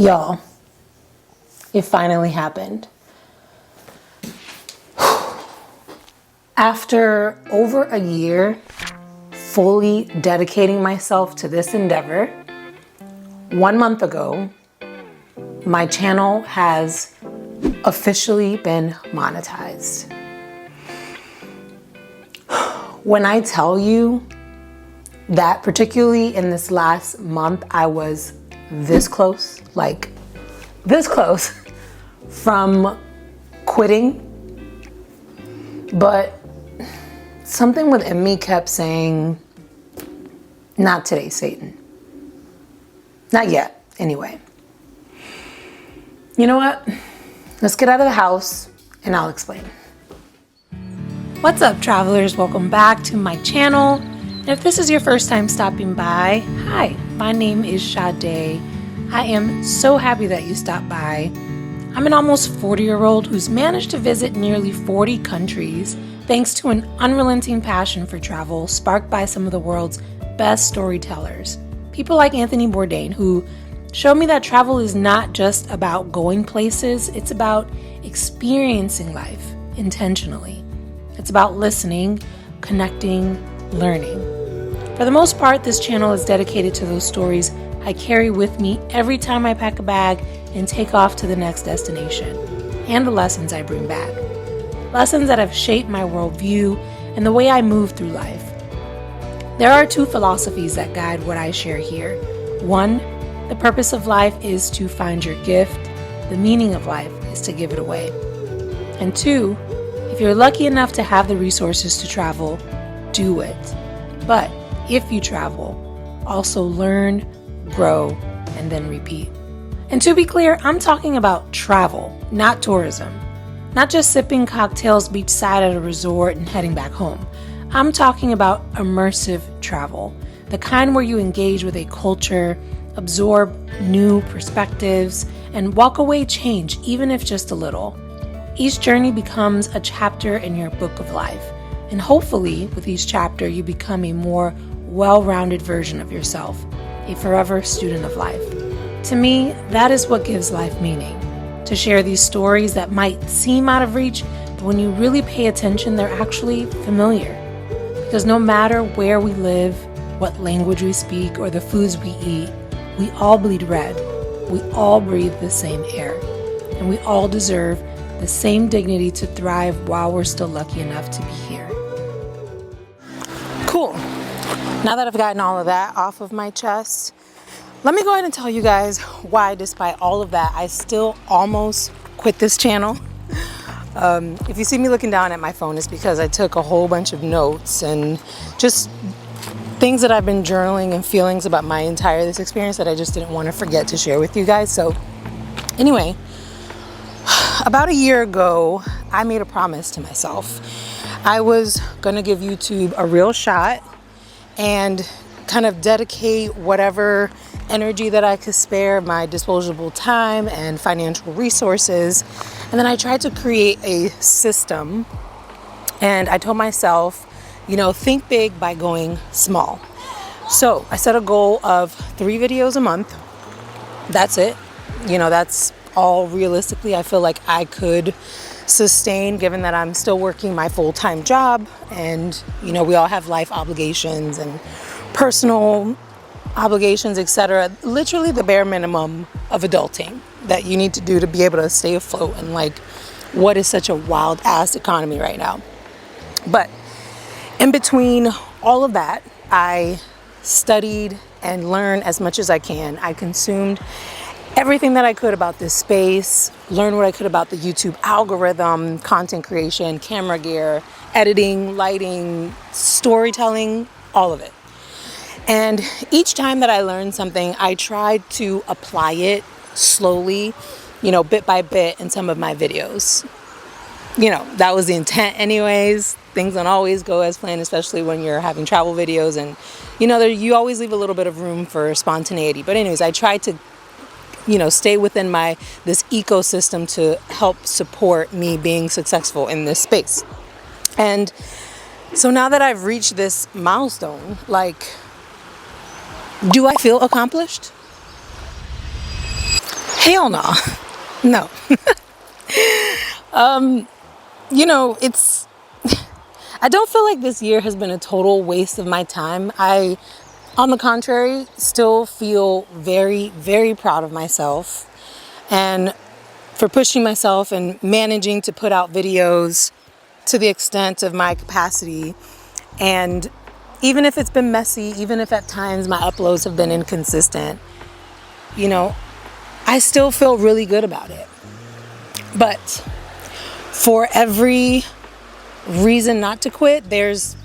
Y'all, it finally happened. After over a year fully dedicating myself to this endeavor, 1 month ago, my channel has officially been monetized. When I tell you that, particularly in this last month, I was this close, like this close from quitting, but something within me kept saying, not today, Satan. Not yet, anyway. You know what? Let's get out of the house and I'll explain. What's up, travelers? Welcome back to my channel. And if this is your first time stopping by, hi, my name is Sade. I am so happy that you stopped by. I'm an almost 40-year-old who's managed to visit nearly 40 countries thanks to an unrelenting passion for travel sparked by some of the world's best storytellers. People like Anthony Bourdain, who showed me that travel is not just about going places, it's about experiencing life intentionally. It's about listening, connecting, learning. For the most part, this channel is dedicated to those stories I carry with me every time I pack a bag and take off to the next destination, and the lessons I bring back. Lessons that have shaped my worldview and the way I move through life. There are two philosophies that guide what I share here. One, the purpose of life is to find your gift. The meaning of life is to give it away. And two, if you're lucky enough to have the resources to travel, do it. But if you travel, also learn, grow, and then repeat. And to be clear, I'm talking about travel, not tourism. Not just sipping cocktails beachside at a resort and heading back home. I'm talking about immersive travel, the kind where you engage with a culture, absorb new perspectives, and walk away changed, even if just a little. Each journey becomes a chapter in your book of life. And hopefully, with each chapter, you become a more well-rounded version of yourself, a forever student of life. To me, that is what gives life meaning. To share these stories that might seem out of reach, but when you really pay attention, they're actually familiar. Because no matter where we live, what language we speak, or the foods we eat, we all bleed red. We all breathe the same air. And we all deserve the same dignity to thrive while we're still lucky enough to be here. Cool. Now that I've gotten all of that off of my chest, let me go ahead and tell you guys why, despite all of that, I still almost quit this channel. If you see me looking down at my phone, it's because I took a whole bunch of notes and just things that I've been journaling and feelings about my entire this experience that I just didn't want to forget to share with you guys. So anyway, about a year ago, I made a promise to myself. I was going to give YouTube a real shot and kind of dedicate whatever energy that I could spare, my disposable time and financial resources. And then I tried to create a system, and I told myself, think big by going small. So I set a goal of 3 videos a month. That's it. That's all realistically I feel like I could sustain, given that I'm still working my full-time job, and we all have life obligations and personal obligations, etc. Literally the bare minimum of adulting that you need to do to be able to stay afloat in what is such a wild ass economy right now. But in between all of that, I studied and learned as much as I can. I consumed everything that I could about this space, learned what I could about the YouTube algorithm, content creation, camera gear, editing, lighting, storytelling, all of it. And each time that I learned something, I tried to apply it slowly, bit by bit in some of my videos. That was the intent anyways. Things don't always go as planned, especially when you're having travel videos, and you always leave a little bit of room for spontaneity. But anyways, I tried to stay within this ecosystem to help support me being successful in this space. And so now that I've reached this milestone, do I feel accomplished? Hell no. No. You know, I don't feel like this year has been a total waste of my time. I, on the contrary, still feel very, very proud of myself and for pushing myself and managing to put out videos to the extent of my capacity. And even if it's been messy, even if at times my uploads have been inconsistent, you know, I still feel really good about it. But for every reason not to quit, there's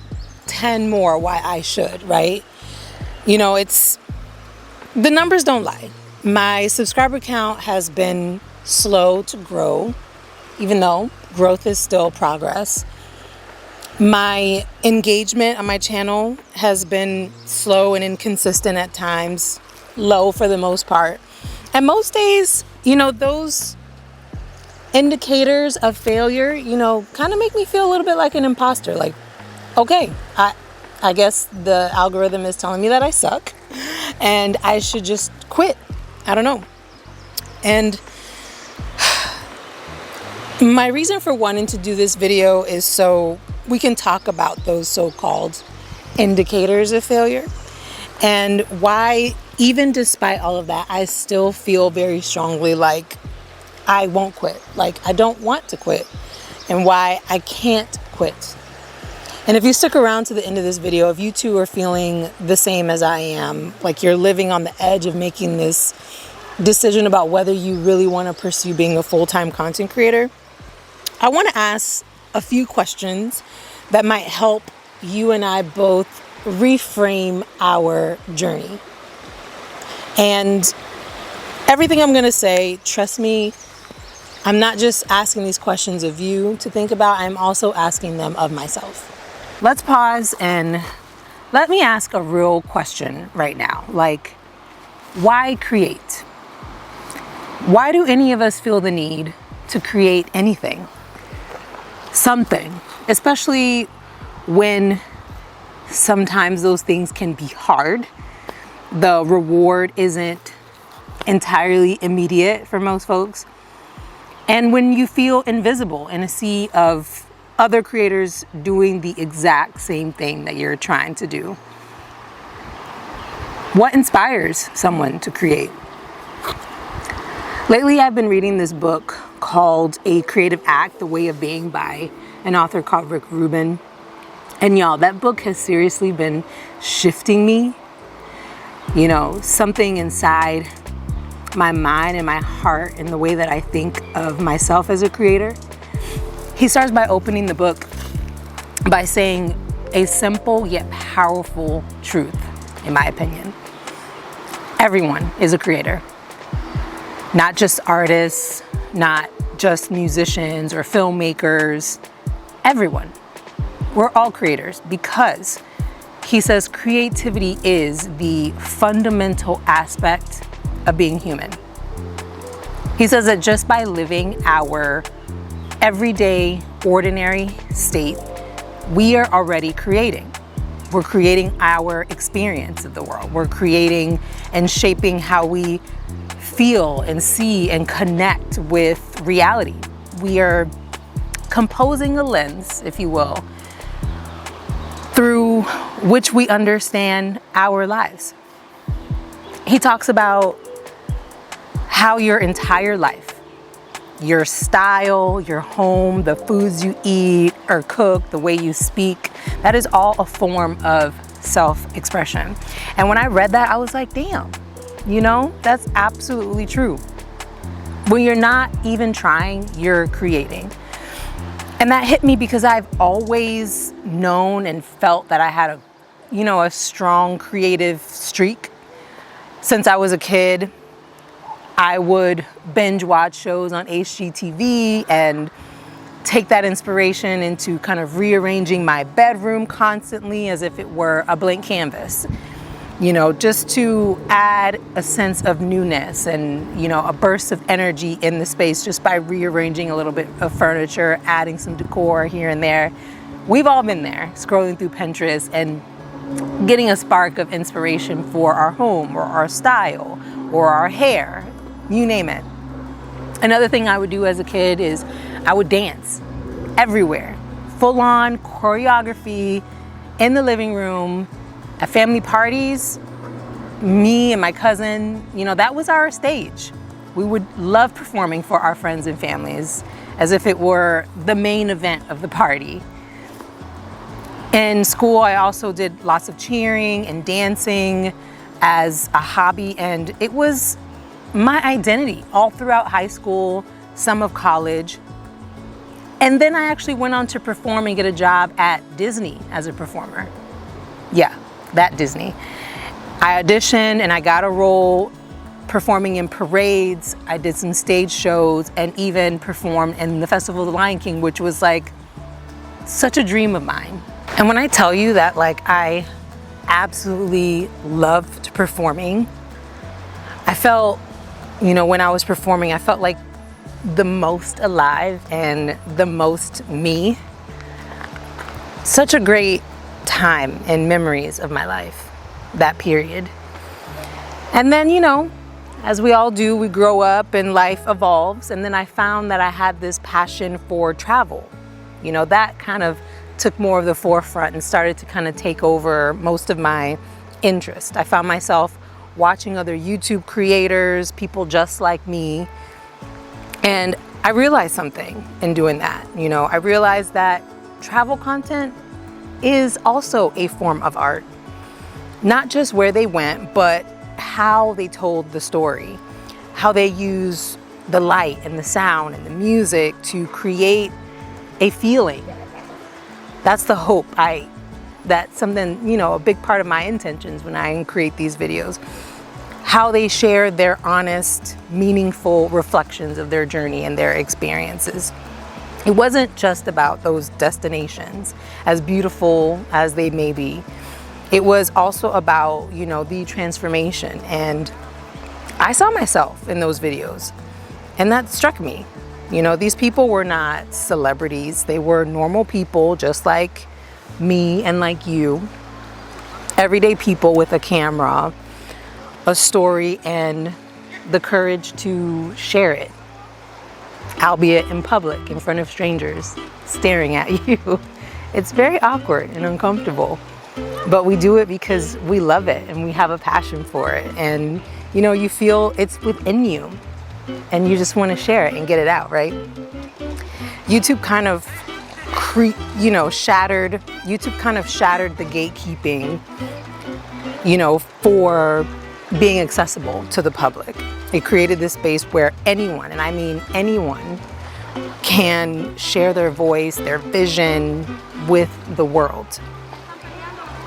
10 more why I should, right? You know, the numbers don't lie. My subscriber count has been slow to grow, even though growth is still progress. My engagement on my channel has been slow and inconsistent at times, low for the most part. And most days, you know, those indicators of failure, you know, kind of make me feel a little bit like an imposter. Like, okay, I guess the algorithm is telling me that I suck and I should just quit. I don't know. And my reason for wanting to do this video is so we can talk about those so-called indicators of failure and why, even despite all of that, I still feel very strongly like I won't quit. Like, I don't want to quit, and why I can't quit. And if you stick around to the end of this video, if you too are feeling the same as I am, like you're living on the edge of making this decision about whether you really want to pursue being a full-time content creator, I want to ask a few questions that might help you and I both reframe our journey. And everything I'm going to say, trust me, I'm not just asking these questions of you to think about, I'm also asking them of myself. Let's pause and let me ask a real question right now. Like, why create? Why do any of us feel the need to create anything? Something, especially when sometimes those things can be hard. The reward isn't entirely immediate for most folks. And when you feel invisible in a sea of other creators doing the exact same thing that you're trying to do. What inspires someone to create? Lately, I've been reading this book called A Creative Act, The Way of Being by an author called Rick Rubin. And y'all, that book has seriously been shifting me. You know, something inside my mind and my heart and the way that I think of myself as a creator. He starts by opening the book by saying a simple yet powerful truth, in my opinion. Everyone is a creator. Not just artists, not just musicians or filmmakers. Everyone. We're all creators because he says creativity is the fundamental aspect of being human. He says that just by living our everyday, ordinary state, we are already creating. We're creating our experience of the world. We're creating and shaping how we feel and see and connect with reality. We are composing a lens, if you will, through which we understand our lives. He talks about how your entire life, your style, your home, the foods you eat or cook, the way you speak, that is all a form of self-expression. And when I read that, I was like, damn, you know, that's absolutely true. When you're not even trying, you're creating. And that hit me because I've always known and felt that I had a strong creative streak. Since I was a kid, I would binge watch shows on HGTV and take that inspiration into kind of rearranging my bedroom constantly as if it were a blank canvas, you know, just to add a sense of newness and, you know, a burst of energy in the space just by rearranging a little bit of furniture, adding some decor here and there. We've all been there, scrolling through Pinterest and getting a spark of inspiration for our home or our style or our hair, you name it. Another thing I would do as a kid is I would dance everywhere. Full on choreography in the living room, at family parties. Me and my cousin, you know, that was our stage. We would love performing for our friends and families as if it were the main event of the party. In school, I also did lots of cheering and dancing as a hobby, and it was my identity all throughout high school, some of college. And then I actually went on to perform and get a job at Disney as a performer. Yeah, that Disney. I auditioned and I got a role performing in parades. I did some stage shows and even performed in the Festival of the Lion King, which was like such a dream of mine. And when I tell you that, like, I absolutely loved performing, I felt, you know, when I was performing, I felt like the most alive and the most me. Such a great time and memories of my life, that period. And then, you know, as we all do, we grow up and life evolves. And then I found that I had this passion for travel. You know, that kind of took more of the forefront and started to kind of take over most of my interest. I found myself watching other YouTube creators, people just like me. And I realized something in doing that. You know, I realized that travel content is also a form of art. Not just where they went, but how they told the story, how they use the light and the sound and the music to create a feeling. That's the hope. That's something, you know, a big part of my intentions when I create these videos. How they share their honest, meaningful reflections of their journey and their experiences. It wasn't just about those destinations, as beautiful as they may be. It was also about, you know, the transformation. And I saw myself in those videos, and that struck me. You know, these people were not celebrities. They were normal people just like me and like you. Everyday people with a camera, a story, and the courage to share it, albeit in public, in front of strangers, staring at you. It's very awkward and uncomfortable, but we do it because we love it and we have a passion for it. And, you know, you feel it's within you and you just want to share it and get it out, right? YouTube kind of shattered the gatekeeping, you know, for being accessible to the public. It created this space where anyone, and I mean anyone, can share their voice, their vision with the world.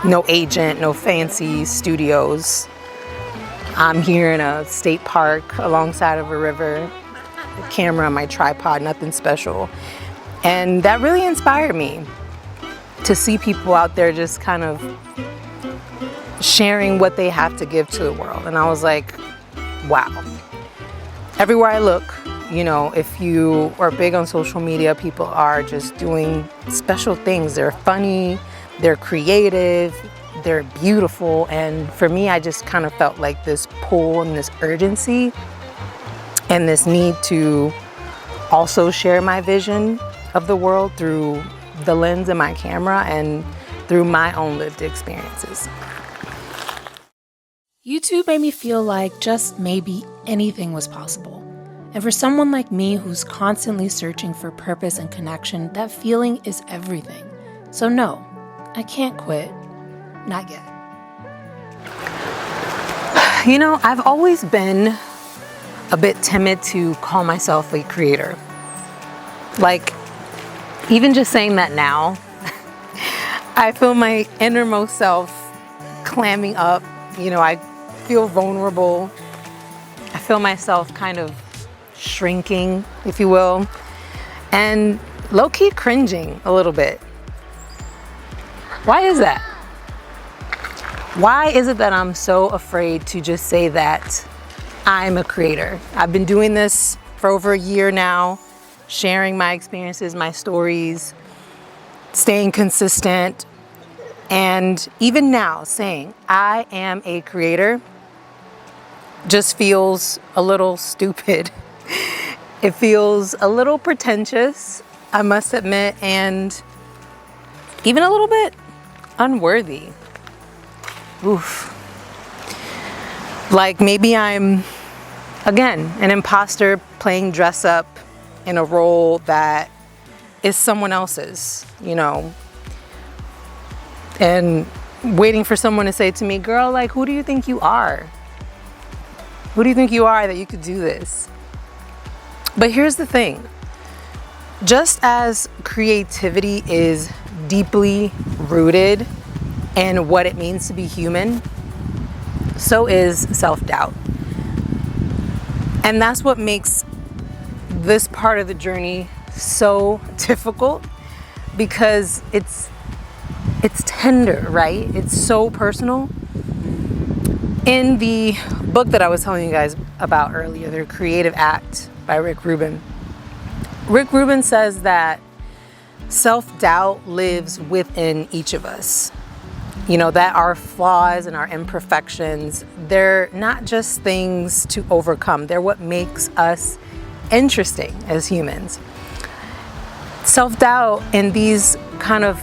No agent, no fancy studios. I'm here in a state park alongside of a river, a camera on my tripod, nothing special. And that really inspired me to see people out there just kind of sharing what they have to give to the world. And I was like, wow. Everywhere I look, you know, if you are big on social media, people are just doing special things. They're funny, they're creative, they're beautiful. And for me, I just kind of felt like this pull and this urgency and this need to also share my vision of the world through the lens of my camera and through my own lived experiences. YouTube made me feel like just maybe anything was possible. And for someone like me who's constantly searching for purpose and connection, that feeling is everything. So no, I can't quit. Not yet. You know, I've always been a bit timid to call myself a creator. Like, even just saying that now, I feel my innermost self clamming up. You know, I feel vulnerable. I feel myself kind of shrinking, if you will, and low-key cringing a little bit. Why is that? Why is it that I'm so afraid to just say that I'm a creator? I've been doing this for over a year now, sharing my experiences, my stories, staying consistent, and even now saying I am a creator just feels a little stupid. It feels a little pretentious, I must admit, and even a little bit unworthy. Oof. Like maybe I'm, again, an imposter playing dress up in a role that is someone else's, you know, and waiting for someone to say to me, girl, like, who do you think you are? Who do you think you are that you could do this? But here's the thing. Just as creativity is deeply rooted in what it means to be human, so is self-doubt. And that's what makes this part of the journey so difficult, because it's tender, right? It's so personal. In the book that I was telling you guys about earlier, The Creative Act by Rick Rubin, Rick Rubin says that self-doubt lives within each of us. You know, that our flaws and our imperfections, they're not just things to overcome. They're what makes us interesting as humans. Self-doubt and these kind of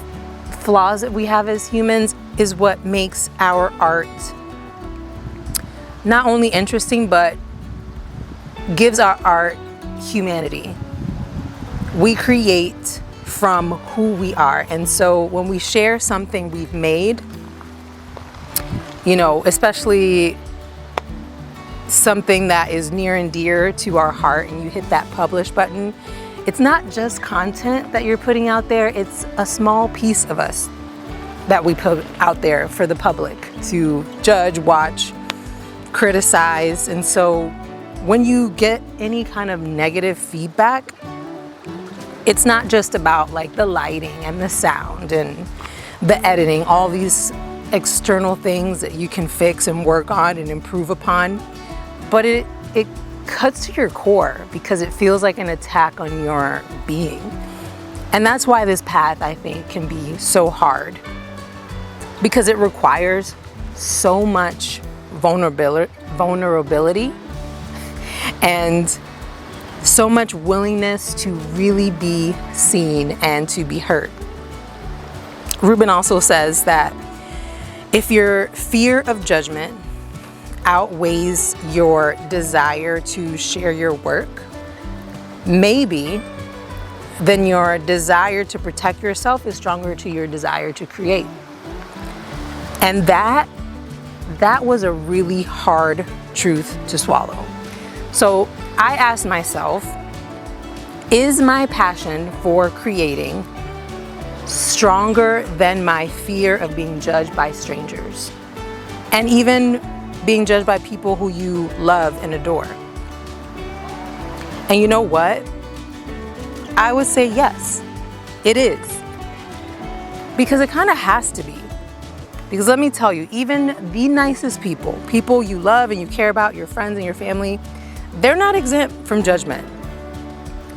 flaws that we have as humans is what makes our art not only interesting, but gives our art humanity. We create from who we are. And so when we share something we've made, you know, especially something that is near and dear to our heart, and you hit that publish button, it's not just content that you're putting out there, it's a small piece of us that we put out there for the public to judge, watch, criticize. And so when you get any kind of negative feedback, it's not just about like the lighting and the sound and the editing, all these external things that you can fix and work on and improve upon, but it cuts to your core because it feels like an attack on your being. And that's why this path, I think, can be so hard, because it requires so much vulnerability and so much willingness to really be seen and to be heard. Rubin also says that if your fear of judgment outweighs your desire to share your work, maybe then your desire to protect yourself is stronger to your desire to create. And that was a really hard truth to swallow. So I asked myself, is my passion for creating stronger than my fear of being judged by strangers? And even being judged by people who you love and adore? And you know what? I would say yes, it is. Because it kind of has to be. Because let me tell you, even the nicest people you love and you care about, your friends and your family, they're not exempt from judgment.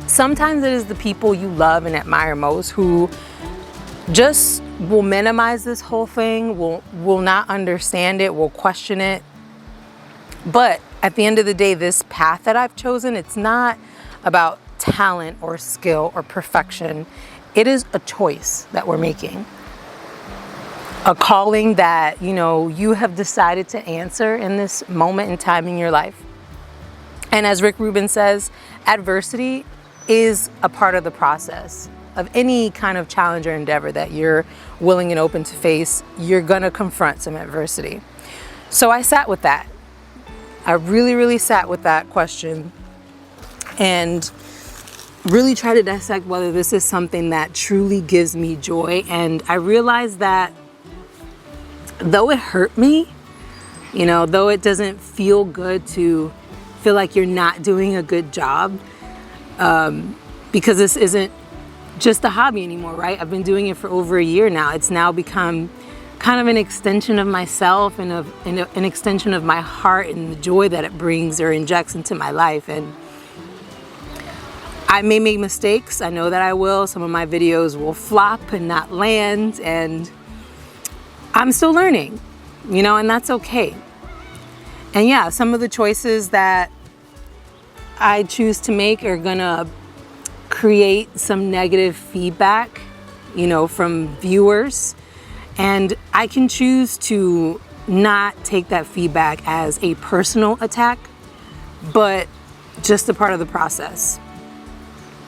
Sometimes it is the people you love and admire most who just will minimize this whole thing, will not understand it, will question it. But at the end of the day, this path that I've chosen, it's not about talent or skill or perfection. It is a choice that we're making. A calling that, you know, you have decided to answer in this moment in time in your life. And as Rick Rubin says, adversity is a part of the process of any kind of challenge or endeavor that you're willing and open to face. You're gonna confront some adversity. So I sat with that. I really sat with that question and really tried to dissect whether this is something that truly gives me joy. And I realized that though it hurt me, you know, though it doesn't feel good to feel like you're not doing a good job, because this isn't just a hobby anymore, right? I've been doing it for over a year now. It's now become kind of an extension of myself and an extension of my heart and the joy that it brings or injects into my life. And I may make mistakes. I know that I will. Some of my videos will flop and not land, and I'm still learning, you know, and that's okay. And yeah, some of the choices that I choose to make are gonna create some negative feedback, from viewers. And I can choose to not take that feedback as a personal attack, but just a part of the process.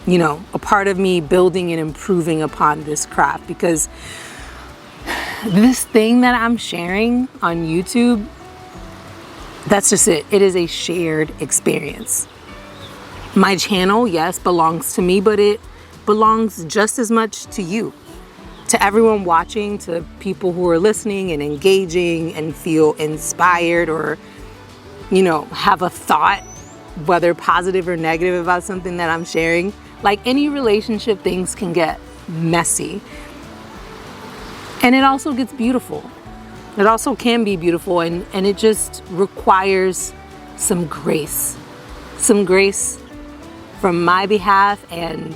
A part of me building and improving upon this craft, because this thing that I'm sharing on YouTube, that's just it. It is a shared experience. My channel, yes, belongs to me, but it belongs just as much to you, to everyone watching, to people who are listening and engaging and feel inspired, or, have a thought, whether positive or negative, about something that I'm sharing. Like any relationship, things can get messy. And it also gets beautiful. It also can be beautiful, and it just requires some grace. Some grace from my behalf, and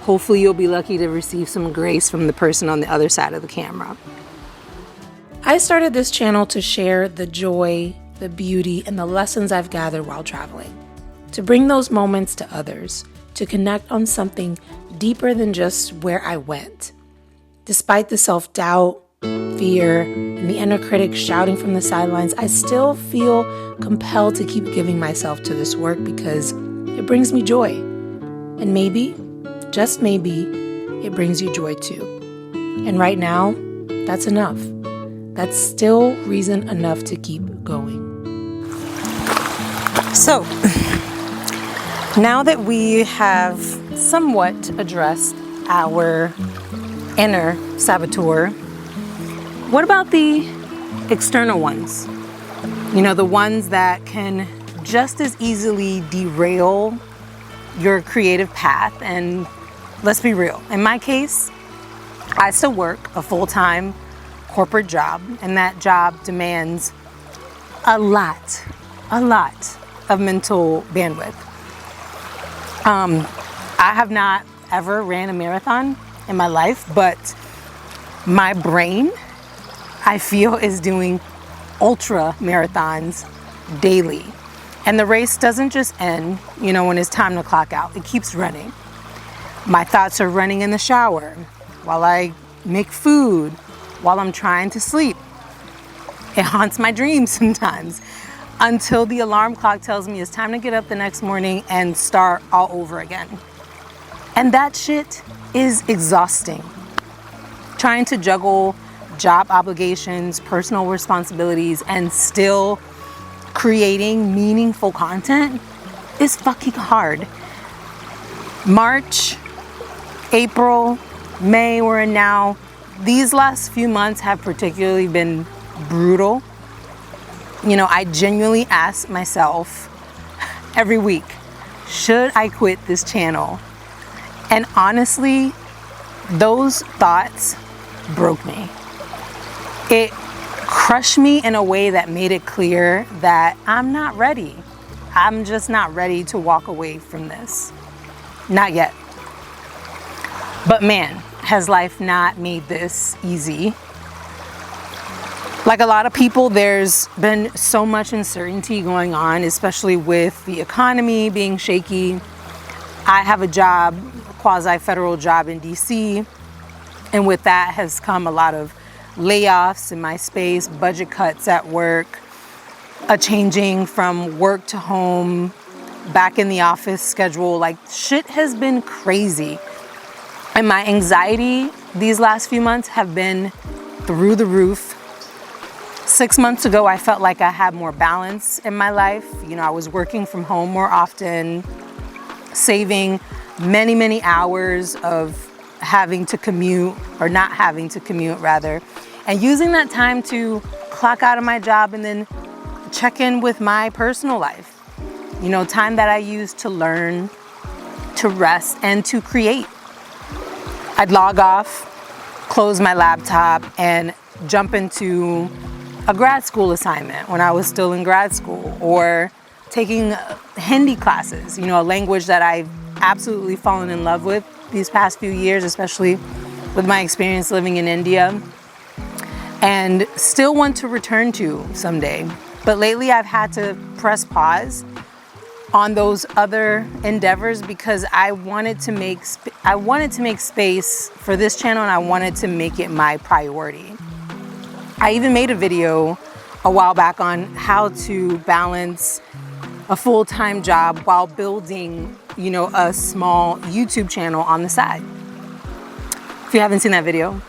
hopefully you'll be lucky to receive some grace from the person on the other side of the camera. I started this channel to share the joy, the beauty, and the lessons I've gathered while traveling. To bring those moments to others, to connect on something deeper than just where I went. Despite the self-doubt, fear, and the inner critic shouting from the sidelines, I still feel compelled to keep giving myself to this work because it brings me joy. And maybe, just maybe, it brings you joy too. And right now, that's enough. That's still reason enough to keep going. So, now that we have somewhat addressed our inner saboteur, what about the external ones? The ones that can just as easily derail your creative path. And let's be real, in my case, I still work a full-time corporate job, and that job demands a lot of mental bandwidth. I have not ever ran a marathon in my life, but my brain, I feel, is doing ultra marathons daily. And the race doesn't just end, when it's time to clock out. It keeps running. My thoughts are running in the shower, while I make food, while I'm trying to sleep. It haunts my dreams sometimes, until the alarm clock tells me it's time to get up the next morning and start all over again. And that shit is exhausting. Trying to juggle job obligations, personal responsibilities, and still creating meaningful content is fucking hard. March, April, May, we're in now. These last few months have particularly been brutal. I genuinely ask myself every week, should I quit this channel? And honestly, those thoughts broke me. It crushed me in a way that made it clear that I'm not ready. I'm just not ready to walk away from this. Not yet. But man, has life not made this easy? Like a lot of people, there's been so much uncertainty going on, especially with the economy being shaky. I have a job, a quasi-federal job in DC, and with that has come a lot of layoffs in my space, budget cuts at work, a changing from work to home, back in the office schedule. Like, shit has been crazy. And my anxiety these last few months have been through the roof. 6 months ago, I felt like I had more balance in my life. I was working from home more often, saving many, many hours of having to commute, or not having to commute rather, and using that time to clock out of my job and then check in with my personal life. Time that I used to learn, to rest, and to create. I'd log off, close my laptop, and jump into a grad school assignment when I was still in grad school, or taking Hindi classes, a language that I've absolutely fallen in love with these past few years, especially with my experience living in India, and still want to return to someday. But lately I've had to press pause on those other endeavors because I wanted to make space for this channel, and I wanted to make it my priority. I even made a video a while back on how to balance a full-time job while building, a small YouTube channel on the side. If you haven't seen that video,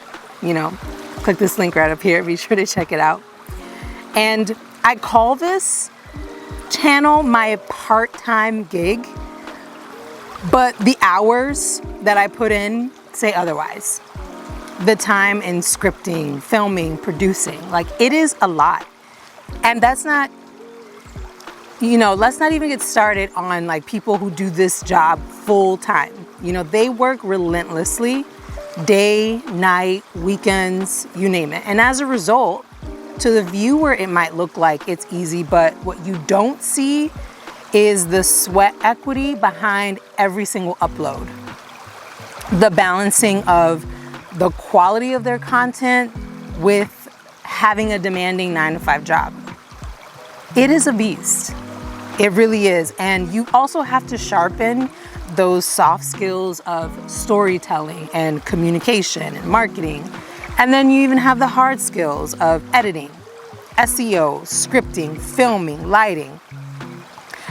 click this link right up here. Be sure to check it out. And I call this channel my part-time gig, but the hours that I put in say otherwise. The time in scripting, filming, producing, it is a lot. And that's not, let's not even get started on people who do this job full time. They work relentlessly, day, night, weekends, you name it. And as a result, to the viewer, it might look like it's easy, but what you don't see is the sweat equity behind every single upload. The balancing of the quality of their content with having a demanding 9-to-5 job. It is a beast. It really is. And you also have to sharpen those soft skills of storytelling and communication and marketing. And then you even have the hard skills of editing, SEO, scripting, filming, lighting.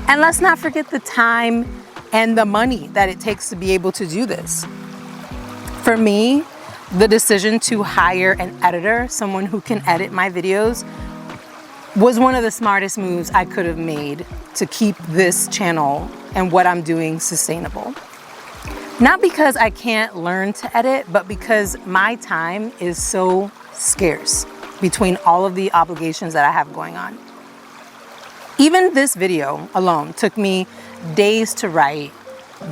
And let's not forget the time and the money that it takes to be able to do this. For me, the decision to hire an editor, someone who can edit my videos, was one of the smartest moves I could have made to keep this channel and what I'm doing sustainable. Not because I can't learn to edit, but because my time is so scarce between all of the obligations that I have going on. Even this video alone took me days to write,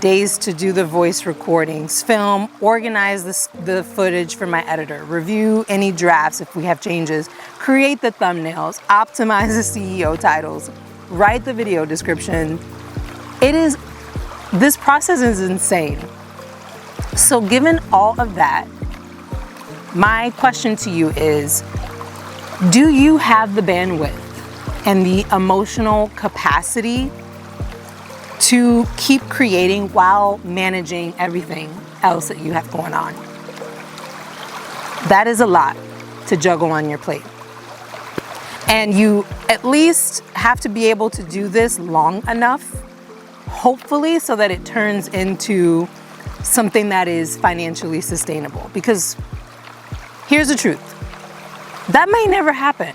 days to do the voice recordings, film, organize the footage for my editor, review any drafts if we have changes, create the thumbnails, optimize the CEO titles, write the video description. This process is insane. So given all of that, my question to you is, do you have the bandwidth and the emotional capacity to keep creating while managing everything else that you have going on? That is a lot to juggle on your plate. And you at least have to be able to do this long enough, hopefully, so that it turns into something that is financially sustainable. Because here's the truth, that may never happen.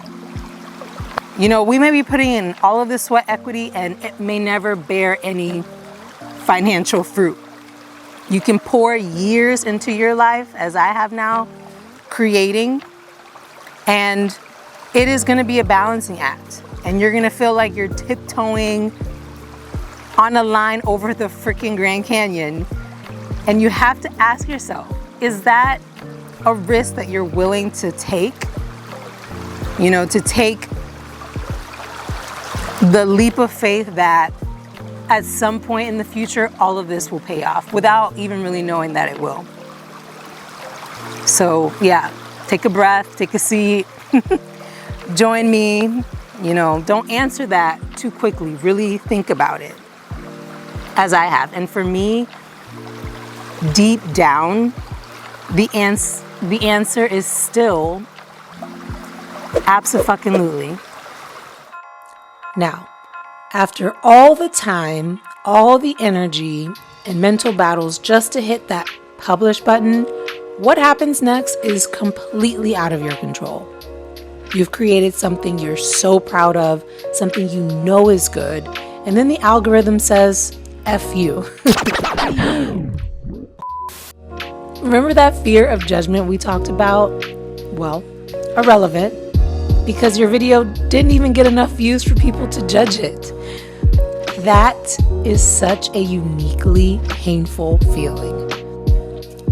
We may be putting in all of this sweat equity and it may never bear any financial fruit. You can pour years into your life, as I have now, creating, and it is going to be a balancing act. And you're going to feel like you're tiptoeing on a line over the freaking Grand Canyon. And you have to ask yourself, is that a risk that you're willing to take? To take the leap of faith that at some point in the future, all of this will pay off without even really knowing that it will. So yeah, take a breath, take a seat, join me. Don't answer that too quickly. Really think about it, as I have. And for me, deep down, the answer is still abso-fucking-lutely. Now, after all the time, all the energy, and mental battles just to hit that publish button, what happens next is completely out of your control. You've created something you're so proud of, something you know is good, and then the algorithm says, F you. Remember that fear of judgment we talked about? Well, irrelevant, because your video didn't even get enough views for people to judge it. That is such a uniquely painful feeling.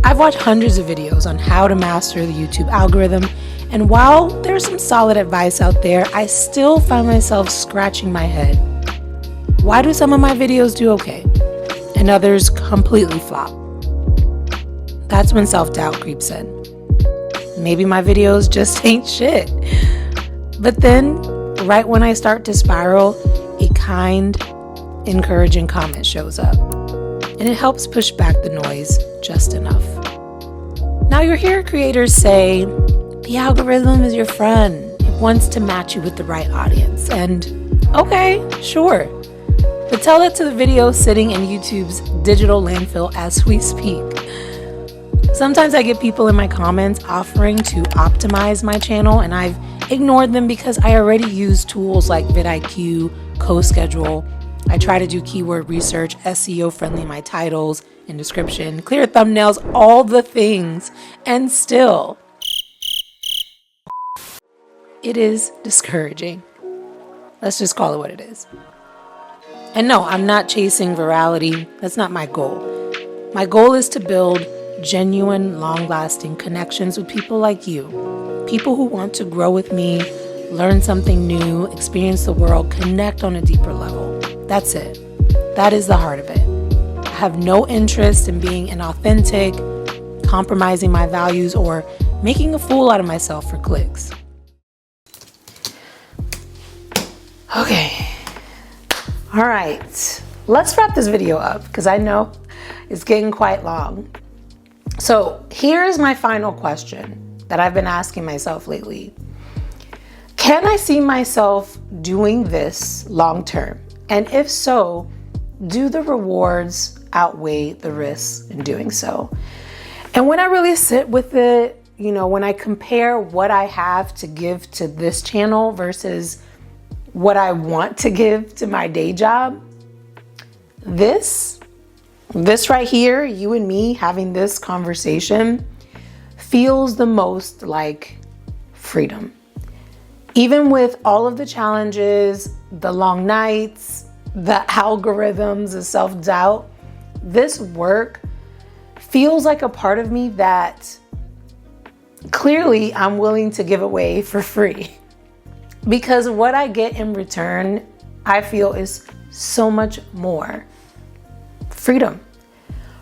I've watched hundreds of videos on how to master the YouTube algorithm, and while there's some solid advice out there, I still find myself scratching my head. Why do some of my videos do okay, and others completely flop? That's when self-doubt creeps in. Maybe my videos just ain't shit. But then, right when I start to spiral, a kind, encouraging comment shows up, and it helps push back the noise just enough. Now you'll hear creators say, the algorithm is your friend. It wants to match you with the right audience. And okay, sure. But tell that to the video sitting in YouTube's digital landfill as we speak. Sometimes I get people in my comments offering to optimize my channel, and I've ignored them because I already use tools like vidIQ, CoSchedule. I try to do keyword research, SEO friendly my titles and description, clear thumbnails, all the things, and still, it is discouraging. Let's just call it what it is. And no, I'm not chasing virality. That's not my goal. My goal is to build genuine, long-lasting connections with people like you. People who want to grow with me, learn something new, experience the world, connect on a deeper level. That's it. That is the heart of it. I have no interest in being inauthentic, compromising my values, or making a fool out of myself for clicks. Okay. All right. Let's wrap this video up because I know it's getting quite long. So here's my final question that I've been asking myself lately. Can I see myself doing this long term? And if so, do the rewards outweigh the risks in doing so? And when I really sit with it, when I compare what I have to give to this channel versus what I want to give to my day job, this right here, you and me having this conversation, feels the most like freedom. Even with all of the challenges, the long nights, the algorithms, the self-doubt, this work feels like a part of me that clearly I'm willing to give away for free. Because what I get in return, I feel is so much more. Freedom.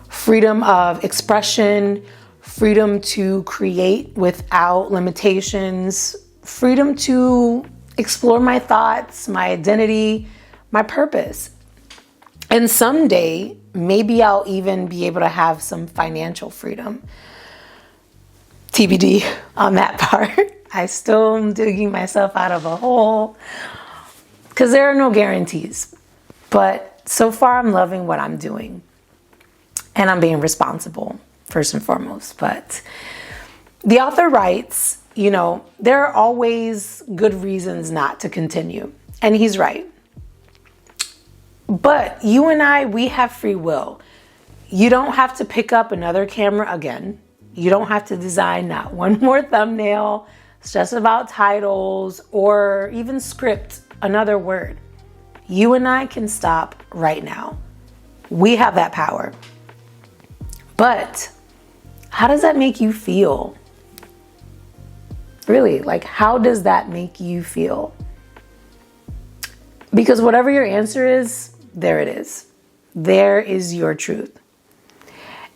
Freedom of expression, freedom to create without limitations, freedom to explore my thoughts, my identity, my purpose. And someday, maybe I'll even be able to have some financial freedom. TBD on that part. I still am digging myself out of a hole because there are no guarantees. But so far, I'm loving what I'm doing. And I'm being responsible, first and foremost. But the author writes, there are always good reasons not to continue. And he's right. But you and I, we have free will. You don't have to pick up another camera again. You don't have to design not one more thumbnail, stress about titles, or even script another word. You and I can stop right now. We have that power. But how does that make you feel? Really, how does that make you feel? Because whatever your answer is, there it is. There is your truth.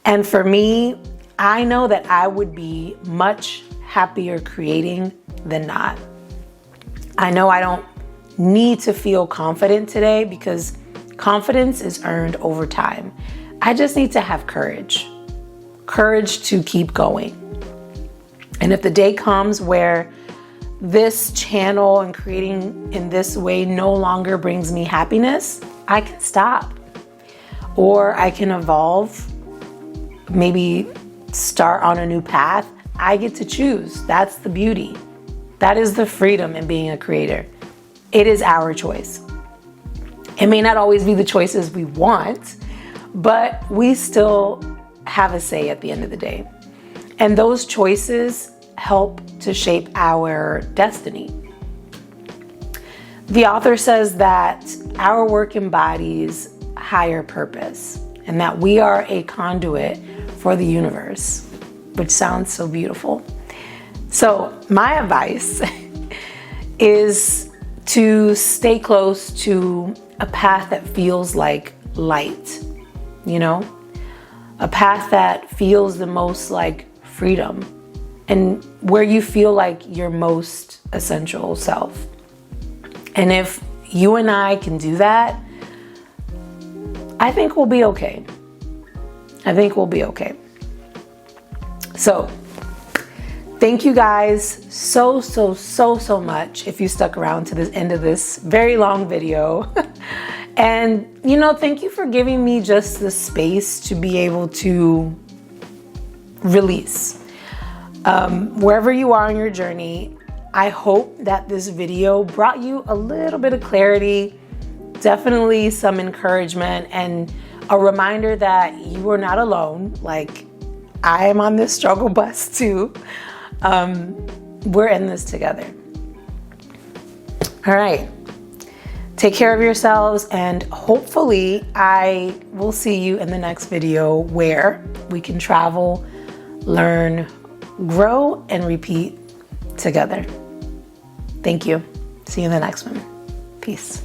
And for me, I know that I would be much happier creating than not. I know I don't need to feel confident today because confidence is earned over time. I just need to have courage to keep going. And if the day comes where this channel and creating in this way no longer brings me happiness, I can stop. Or I can evolve, maybe start on a new path. I get to choose. That's the beauty. That is the freedom in being a creator. It is our choice. It may not always be the choices we want, but we still have a say at the end of the day. And those choices help to shape our destiny. The author says that our work embodies higher purpose and that we are a conduit for the universe, which sounds so beautiful. So my advice is to stay close to a path that feels like light, a path that feels the most like freedom and where you feel like your most essential self. And if you and I can do that, I think we'll be okay. I think we'll be okay. So, thank you guys so much if you stuck around to the end of this very long video. And, you know, thank you for giving me just the space to be able to release. Wherever you are in your journey, I hope that this video brought you a little bit of clarity, definitely some encouragement, and a reminder that you are not alone. Like, I am on this struggle bus too. We're in this together. All right. Take care of yourselves, and hopefully I will see you in the next video where we can travel, learn, grow, and repeat together. Thank you. See you in the next one. Peace.